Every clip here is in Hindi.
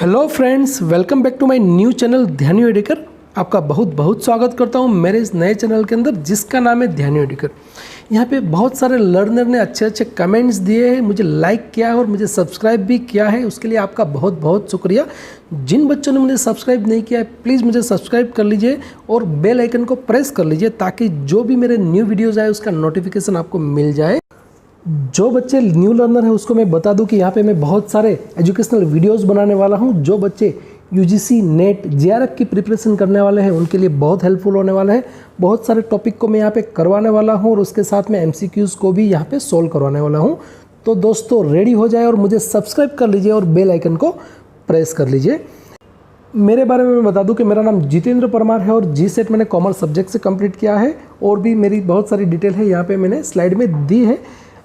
Hello friends, welcome back to my new channel Dhyani educator. आपका बहुत बहुत स्वागत करता हूं मेरे इस नए चैनल के अंदर जिसका नाम है ध्यानी एडुकेटर। यहाँ पे बहुत सारे लर्नर ने अच्छे अच्छे कमेंट्स दिए हैं, मुझे लाइक किया है और मुझे सब्सक्राइब भी किया है। उसके लिए आपका बहुत बहुत शुक्रिया। जिन बच्चों ने मुझे सब्सक्राइब नहीं किया है प्लीज़ मुझे सब्सक्राइब कर लीजिए और बेल आइकन को प्रेस कर लीजिए ताकि जो भी मेरे न्यू वीडियोज़ आए उसका नोटिफिकेशन आपको मिल जाए। जो बच्चे न्यू लर्नर हैं उसको मैं बता दूं कि यहाँ पे मैं बहुत सारे एजुकेशनल वीडियोस बनाने वाला हूँ। जो बच्चे यूजीसी नेट जेआरएफ की प्रिपरेशन करने वाले हैं उनके लिए बहुत हेल्पफुल होने वाला है। बहुत सारे टॉपिक को मैं यहाँ पे करवाने वाला हूँ और उसके साथ में एमसीक्यूज़ को भी यहाँ पे सोल्व करवाने वाला हूँ। तो दोस्तों रेडी हो जाए और मुझे सब्सक्राइब कर लीजिए और बेल आइकन को प्रेस कर लीजिए। मेरे बारे में मैं बता दूं कि मेरा नाम जितेंद्र परमार है और जी-सेट मैंने कॉमर्स सब्जेक्ट से कंप्लीट किया है। और भी मेरी बहुत सारी डिटेल है यहाँ पे मैंने स्लाइड में दी है,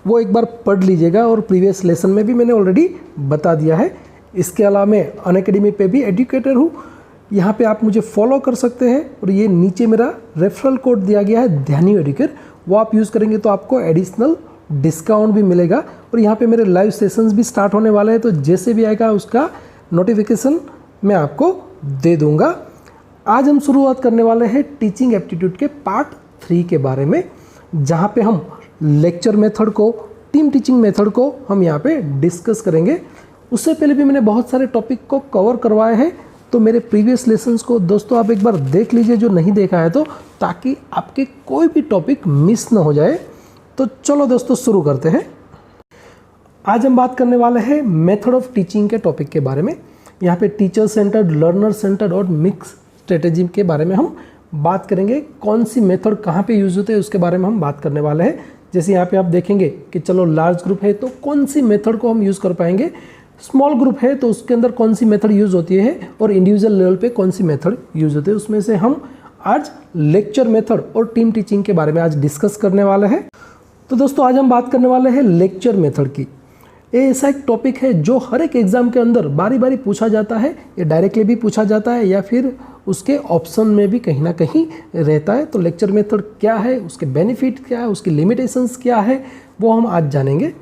वो एक बार पढ़ लीजिएगा और प्रीवियस लेसन में भी मैंने ऑलरेडी बता दिया है। इसके अलावा मैं अनअकैडमी पे भी एजुकेटर हूँ, यहाँ पे आप मुझे फॉलो कर सकते हैं। और ये नीचे मेरा रेफरल कोड दिया गया है ध्यानी एडुकेटर, वो आप यूज़ करेंगे तो आपको एडिशनल डिस्काउंट भी मिलेगा। और यहाँ पे मेरे लाइव सेशंस भी स्टार्ट होने वाले हैं, तो जैसे भी आएगा उसका नोटिफिकेशन मैं आपको दे दूँगा। आज हम शुरुआत करने वाले हैं टीचिंग एप्टीट्यूड के पार्ट 3 के बारे में, जहाँ पे हम लेक्चर मेथड को, टीम टीचिंग मेथड को हम यहाँ पे डिस्कस करेंगे। उससे पहले भी मैंने बहुत सारे टॉपिक को कवर करवाए हैं, तो मेरे प्रीवियस लेसन्स को दोस्तों आप एक बार देख लीजिए जो नहीं देखा है तो, ताकि आपके कोई भी टॉपिक मिस ना हो जाए। तो चलो दोस्तों शुरू करते हैं। आज हम बात करने वाले हैं मेथड ऑफ टीचिंग के टॉपिक के बारे में। यहाँ पे टीचर सेंटर्ड, लर्नर सेंटर्ड और मिक्स स्ट्रेटेजी के बारे में हम बात करेंगे। कौन सी मेथड कहाँ पे यूज़ होते हैं उसके बारे में हम बात करने वाले हैं। जैसे यहाँ पे आप देखेंगे कि चलो लार्ज ग्रुप है तो कौन सी मेथड को हम यूज़ कर पाएंगे, स्मॉल ग्रुप है तो उसके अंदर कौन सी मेथड यूज़ होती है, और इंडिविजुअल लेवल पे कौन सी मेथड यूज़ होती है। उसमें से हम आज लेक्चर मेथड और टीम टीचिंग के बारे में आज डिस्कस करने वाले हैं। तो दोस्तों आज हम बात करने वाले हैं लेक्चर मेथड की। ये ऐसा एक टॉपिक है जो हर एक एग्ज़ाम के अंदर बारी बारी पूछा जाता है, या डायरेक्टली भी पूछा जाता है या फिर उसके ऑप्शन में भी कहीं ना कहीं रहता है। तो लेक्चर मेथड क्या है, उसके बेनिफिट क्या है, उसकी लिमिटेशंस क्या है, वो हम आज जानेंगे।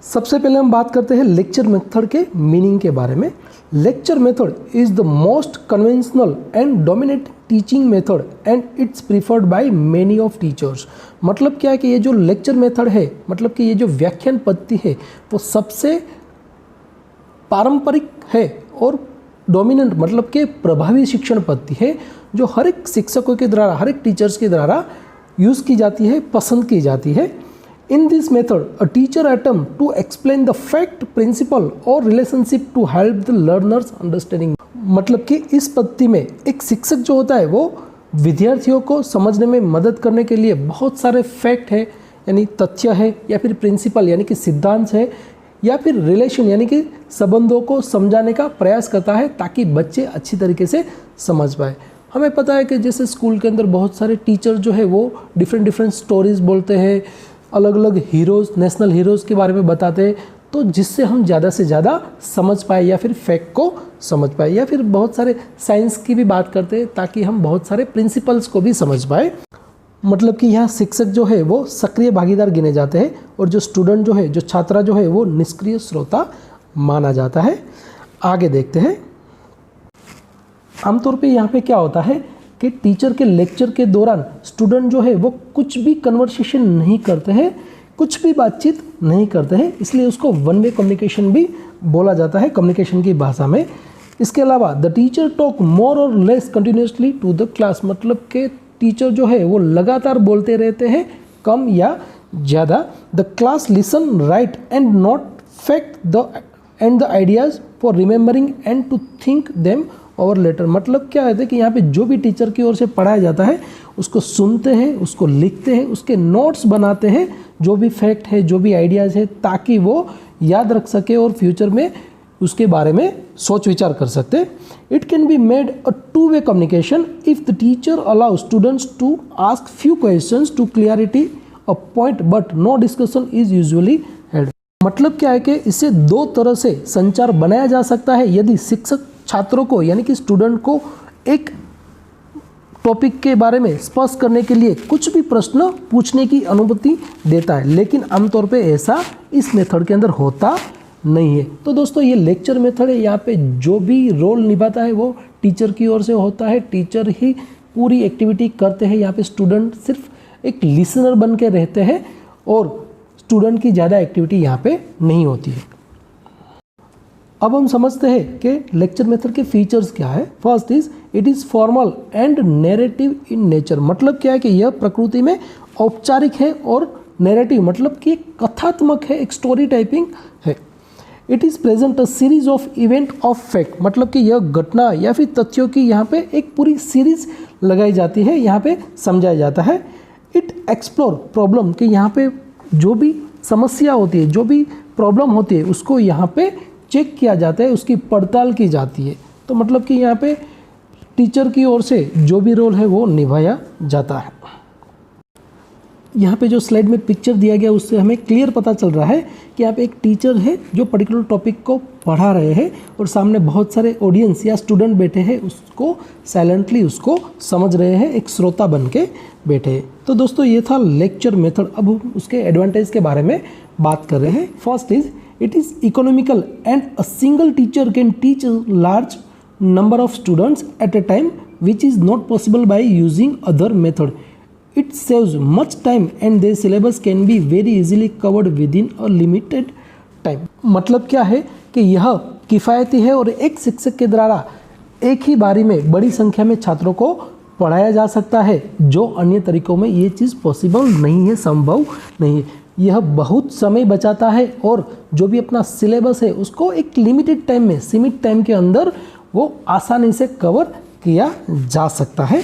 सबसे पहले हम बात करते हैं लेक्चर मेथड के मीनिंग के बारे में। Lecture method is the most conventional and dominate teaching method and it's preferred by many of teachers. मतलब क्या है कि ये जो लेक्चर मेथड है, मतलब कि ये जो व्याख्यान पद्धति है वो सबसे पारंपरिक है और डोमिनेंट मतलब कि प्रभावी शिक्षण पद्धति है, जो हर एक शिक्षकों के द्वारा, हर एक टीचर्स के द्वारा यूज़ की जाती है, पसंद की जाती है। In this method a teacher attempt to explain the fact, principle और relationship to help the learners understanding. मतलब कि इस पद्धति में एक शिक्षक जो होता है वो विद्यार्थियों को समझने में मदद करने के लिए बहुत सारे फैक्ट है यानी तथ्य है, या फिर प्रिंसिपल यानी कि सिद्धांत है, या फिर रिलेशन यानी कि संबंधों को समझाने का प्रयास करता है ताकि बच्चे अच्छी तरीके से समझ पाए। हमें पता है कि जैसे स्कूल के अंदर बहुत सारे टीचर जो है वो डिफरेंट स्टोरीज बोलते हैं, अलग अलग हीरोज़, नेशनल हीरोज़ के बारे में बताते हैं, तो जिससे हम ज़्यादा से ज़्यादा समझ पाए या फिर फैक्ट को समझ पाए। या फिर बहुत सारे साइंस की भी बात करते हैं ताकि हम बहुत सारे प्रिंसिपल्स को भी समझ पाए। मतलब कि यहाँ शिक्षक जो है वो सक्रिय भागीदार गिने जाते हैं और जो स्टूडेंट जो है, जो छात्रा जो है वो निष्क्रिय श्रोता माना जाता है। आगे देखते हैं। आमतौर पे यहाँ पे क्या होता है कि टीचर के लेक्चर के दौरान स्टूडेंट जो है वो कुछ भी कन्वर्सेशन नहीं करते हैं, कुछ भी बातचीत नहीं करते हैं, इसलिए उसको वन वे कम्युनिकेशन भी बोला जाता है कम्युनिकेशन की भाषा में। इसके अलावा the teacher talk more or less continuously to the class. मतलब कि टीचर जो है वो लगातार बोलते रहते हैं, कम या ज़्यादा। The class listen, write and note fact the and the ideas for remembering and to think them over later. मतलब क्या है कि यहाँ पे जो भी टीचर की ओर से पढ़ाया जाता है उसको सुनते हैं, उसको लिखते हैं, उसके नोट्स बनाते हैं, जो भी फैक्ट है, जो भी आइडियाज़ है, ताकि वो याद रख सके और फ्यूचर में उसके बारे में सोच विचार कर सकते। It can be made a two way communication if the teacher allow students to ask few questions to clarity a point but no discussion is usually held. मतलब क्या है कि इसे दो तरह से संचार बनाया जा सकता है। यदि शिक्षक छात्रों को यानी कि स्टूडेंट को एक टॉपिक के बारे में स्पष्ट करने के लिए कुछ भी प्रश्न पूछने की अनुमति देता है, लेकिन आमतौर पे ऐसा इस मेथड के अंदर होता नहीं है। तो दोस्तों ये लेक्चर मेथड है, यहाँ पे जो भी रोल निभाता है वो टीचर की ओर से होता है, टीचर ही पूरी एक्टिविटी करते हैं। यहाँ पे स्टूडेंट सिर्फ एक लिसनर बन के रहते हैं और स्टूडेंट की ज़्यादा एक्टिविटी यहाँ पे नहीं होती है। अब हम समझते हैं कि लेक्चर मेथड के फीचर्स क्या है। First is it is formal and narrative in nature. मतलब क्या है कि यह प्रकृति में औपचारिक है और नैरेटिव मतलब कि कथात्मक है, एक स्टोरी टाइपिंग है। It is present a series of event of fact. मतलब कि यह घटना या फिर तथ्यों की यहाँ पे एक पूरी सीरीज लगाई जाती है, यहाँ पे समझाया जाता है। इट एक्सप्लोर प्रॉब्लम कि यहाँ पे जो भी समस्या होती है, जो भी प्रॉब्लम होती है, उसको यहाँ पे चेक किया जाता है, उसकी पड़ताल की जाती है। तो मतलब कि यहाँ पे टीचर की ओर से जो भी रोल है वो निभाया जाता है। यहाँ पे जो स्लाइड में पिक्चर दिया गया उससे हमें क्लियर पता चल रहा है कि यहाँ पे एक टीचर है जो पर्टिकुलर टॉपिक को पढ़ा रहे हैं और सामने बहुत सारे ऑडियंस या स्टूडेंट बैठे हैं, उसको साइलेंटली उसको समझ रहे हैं, एक श्रोता बन के बैठे हैं। तो दोस्तों ये था लेक्चर मेथड। अब हम उसके एडवांटेज के बारे में बात कर रहे हैं। First is it is economical and a single teacher can teach a large number of students at a time, which is not possible by using other method. It saves much time and their syllabus can be very easily covered within a limited time. मतलब क्या है कि यह किफ़ायती है और एक शिक्षक के द्वारा एक ही बारी में बड़ी संख्या में छात्रों को पढ़ाया जा सकता है, जो अन्य तरीकों में ये चीज़ पॉसिबल नहीं है, संभव नहीं है। यह बहुत समय बचाता है और जो भी अपना सिलेबस है उसको एक लिमिटेड टाइम में, सीमित टाइम के अंदर वो आसानी से कवर किया जा सकता है।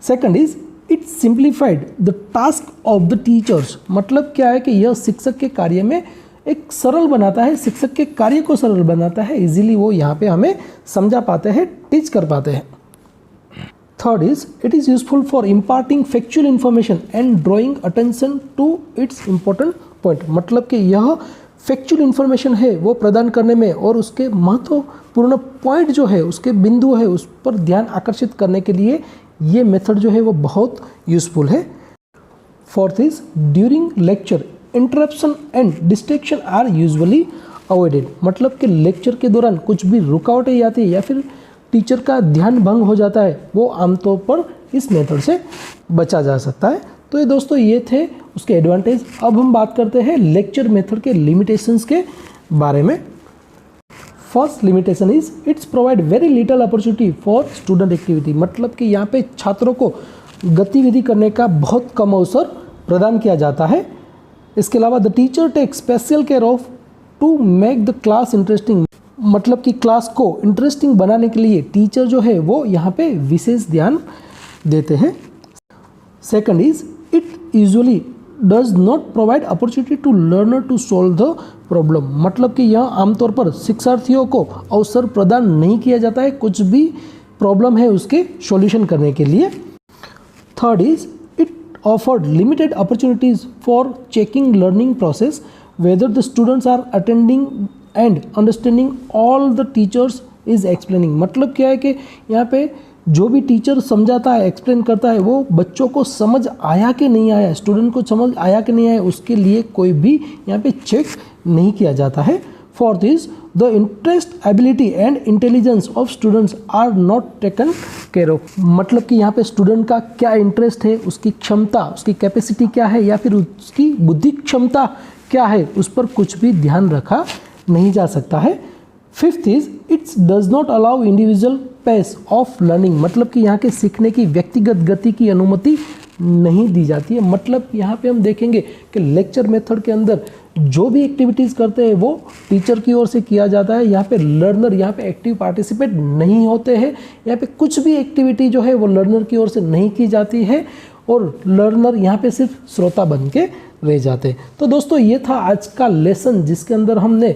Second is it simplified the task of the teachers. मतलब क्या है कि यह शिक्षक के कार्य में एक सरल बनाता है, शिक्षक के कार्य को सरल बनाता है, इजीली वो यहाँ पे हमें समझा पाते हैं, टीच कर पाते हैं। Third is it is useful for imparting factual information and drawing attention to its important point. मतलब कि यह फैक्चुअल इन्फॉर्मेशन है वो प्रदान करने में और उसके महत्वपूर्ण पॉइंट जो है, उसके बिंदु है, उस पर ध्यान आकर्षित करने के लिए ये मेथड जो है वो बहुत यूजफुल है। Fourth is during lecture interruption and distraction are usually avoided. मतलब कि लेक्चर के दौरान कुछ भी रुकावटें आती है या फिर टीचर का ध्यान भंग हो जाता है, वो आमतौर पर इस मेथड से बचा जा सकता है। तो ये दोस्तों ये थे उसके एडवांटेज। अब हम बात करते हैं लेक्चर मेथड के लिमिटेशंस के बारे में। First limitation is it's provide very little opportunity for student activity. मतलब कि यहाँ पे छात्रों को गतिविधि करने का बहुत कम अवसर प्रदान किया जाता है। इसके अलावा the teacher take special care of to make the class interesting. मतलब कि क्लास को इंटरेस्टिंग बनाने के लिए टीचर जो है वो यहाँ पे विशेष ध्यान देते हैं। Second is it usually does not provide opportunity to learner to solve the problem. मतलब कि यह आमतौर पर शिक्षार्थियों को अवसर प्रदान नहीं किया जाता है कुछ भी प्रॉब्लम है उसके सॉल्यूशन करने के लिए। Third is it offered limited opportunities for checking learning process whether the students are attending and understanding all the teachers is explaining. मतलब क्या है कि यहाँ पे जो भी टीचर समझाता है, एक्सप्लेन करता है, वो बच्चों को समझ आया कि नहीं आया, स्टूडेंट को समझ आया कि नहीं आया, उसके लिए कोई भी यहाँ पे चेक नहीं किया जाता है। Fourth is the interest, ability and intelligence of students are not taken care of. मतलब कि यहाँ पे स्टूडेंट का क्या इंटरेस्ट है, उसकी क्षमता, उसकी कैपेसिटी क्या है या फिर उसकी बुद्धि क्षमता क्या है, उस पर कुछ भी ध्यान रखा नहीं जा सकता है। Fifth is its does not allow individual pace of learning. मतलब कि यहाँ के सीखने की व्यक्तिगत गति की अनुमति नहीं दी जाती है। मतलब यहाँ पे हम देखेंगे कि लेक्चर मेथड के अंदर जो भी एक्टिविटीज़ करते हैं वो टीचर की ओर से किया जाता है। यहाँ पे लर्नर यहाँ पे एक्टिव पार्टिसिपेट नहीं होते हैं। यहाँ पे कुछ भी एक्टिविटी जो है वो लर्नर की ओर से नहीं की जाती है और लर्नर यहाँ पे सिर्फ श्रोता बन के रह जाते हैं। तो दोस्तों ये था आज का लेसन जिसके अंदर हमने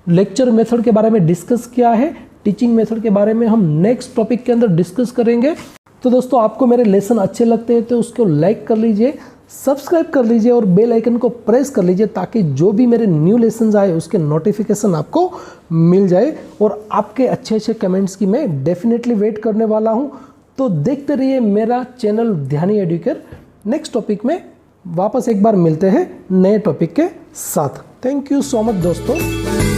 लेक्चर मेथड के बारे में डिस्कस किया है। टीचिंग मेथड के बारे में हम नेक्स्ट टॉपिक के अंदर डिस्कस करेंगे। तो दोस्तों आपको मेरे लेसन अच्छे लगते हैं तो उसको लाइक कर लीजिए, सब्सक्राइब कर लीजिए और बेल आइकन को प्रेस कर लीजिए ताकि जो भी मेरे न्यू लेसन आए उसके नोटिफिकेशन आपको मिल जाए। और आपके अच्छे अच्छे कमेंट्स की मैं डेफिनेटली वेट करने वाला हूँ। तो देखते रहिए मेरा चैनल ध्यानी एडुकेयर। नेक्स्ट टॉपिक में वापस एक बार मिलते हैं नए टॉपिक के साथ। थैंक यू सो मच दोस्तों।